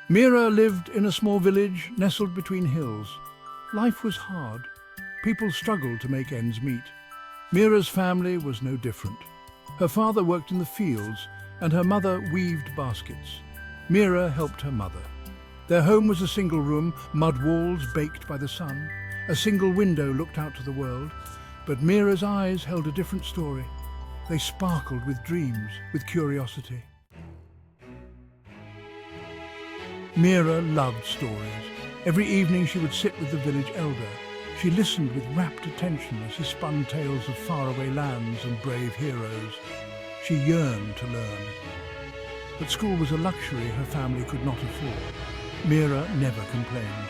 Meera lived in a small village nestled between hills. Life was hard. People struggled to make ends meet. Meera's family was no different. Her father worked in the fields and her mother weaved baskets. Meera helped her mother. Their home was a single room, mud walls baked by the sun. A single window looked out to the world. But Meera's eyes held a different story. They sparkled with dreams, with curiosity. Meera loved stories. Every evening she would sit with the village elder. She listened with rapt attention as he spun tales of faraway lands and brave heroes. She yearned to learn. But school was a luxury her family could not afford. Meera never complained.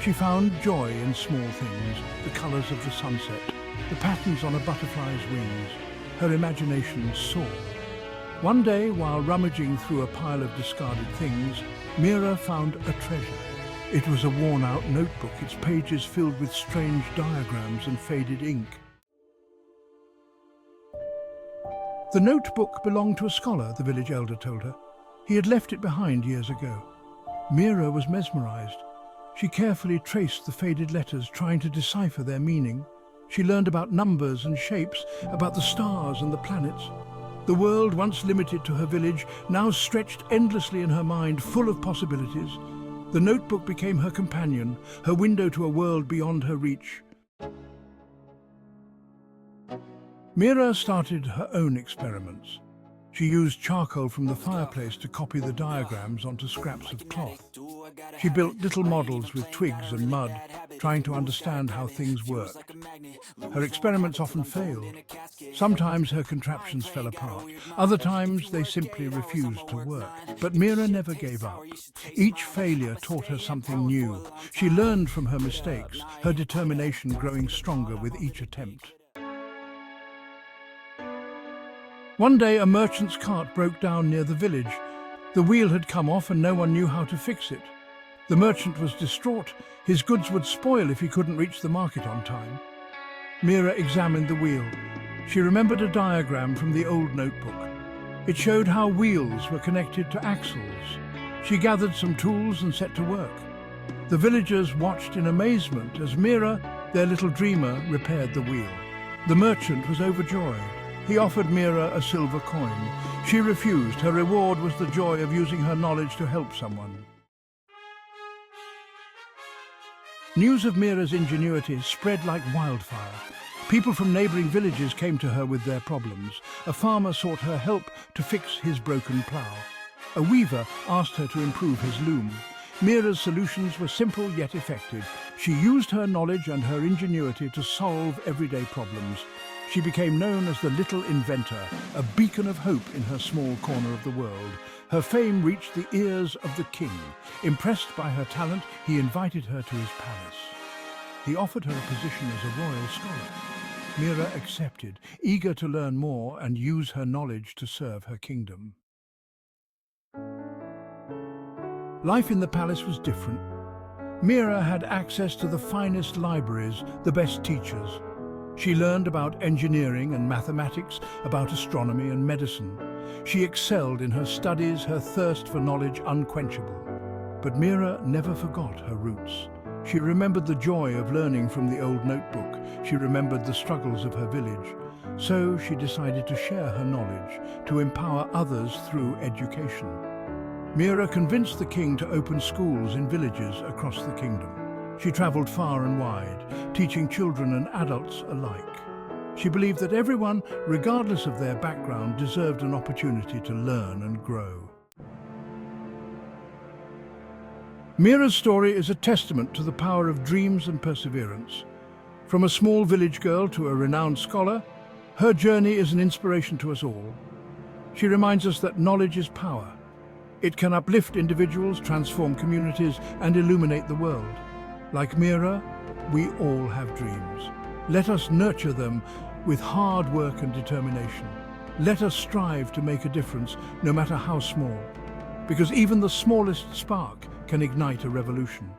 She found joy in small things, the colours of the sunset, the patterns on a butterfly's wings. Her imagination soared. One day, while rummaging through a pile of discarded things, Meera found a treasure. It was a worn-out notebook, its pages filled with strange diagrams and faded ink. The notebook belonged to a scholar, the village elder told her. He had left it behind years ago. Meera was mesmerized. She carefully traced the faded letters, trying to decipher their meaning. She learned about numbers and shapes, about the stars and the planets. The world, once limited to her village, now stretched endlessly in her mind, full of possibilities. The notebook became her companion, her window to a world beyond her reach. Meera started her own experiments. She used charcoal from the fireplace to copy the diagrams onto scraps of cloth. She built little models with twigs and mud, trying to understand how things worked. Her experiments often failed. Sometimes her contraptions fell apart. Other times they simply refused to work. But Meera never gave up. Each failure taught her something new. She learned from her mistakes, her determination growing stronger with each attempt. One day, a merchant's cart broke down near the village. The wheel had come off and no one knew how to fix it. The merchant was distraught. His goods would spoil if he couldn't reach the market on time. Meera examined the wheel. She remembered a diagram from the old notebook. It showed how wheels were connected to axles. She gathered some tools and set to work. The villagers watched in amazement as Meera, their little dreamer, repaired the wheel. The merchant was overjoyed. He offered Meera a silver coin. She refused. Her reward was the joy of using her knowledge to help someone. News of Meera's ingenuity spread like wildfire. People from neighbouring villages came to her with their problems. A farmer sought her help to fix his broken plough. A weaver asked her to improve his loom. Meera's solutions were simple yet effective. She used her knowledge and her ingenuity to solve everyday problems. She became known as the Little Inventor, a beacon of hope in her small corner of the world. Her fame reached the ears of the king. Impressed by her talent, he invited her to his palace. He offered her a position as a royal scholar. Meera accepted, eager to learn more and use her knowledge to serve her kingdom. Life in the palace was different. Meera had access to the finest libraries, the best teachers. She learned about engineering and mathematics, about astronomy and medicine. She excelled in her studies, her thirst for knowledge unquenchable. But Meera never forgot her roots. She remembered the joy of learning from the old notebook. She remembered the struggles of her village. So she decided to share her knowledge, to empower others through education. Meera convinced the king to open schools in villages across the kingdom. She travelled far and wide, teaching children and adults alike. She believed that everyone, regardless of their background, deserved an opportunity to learn and grow. Meera's story is a testament to the power of dreams and perseverance. From a small village girl to a renowned scholar, her journey is an inspiration to us all. She reminds us that knowledge is power. It can uplift individuals, transform communities, and illuminate the world. Like Meera, we all have dreams. Let us nurture them with hard work and determination. Let us strive to make a difference, no matter how small, because even the smallest spark can ignite a revolution.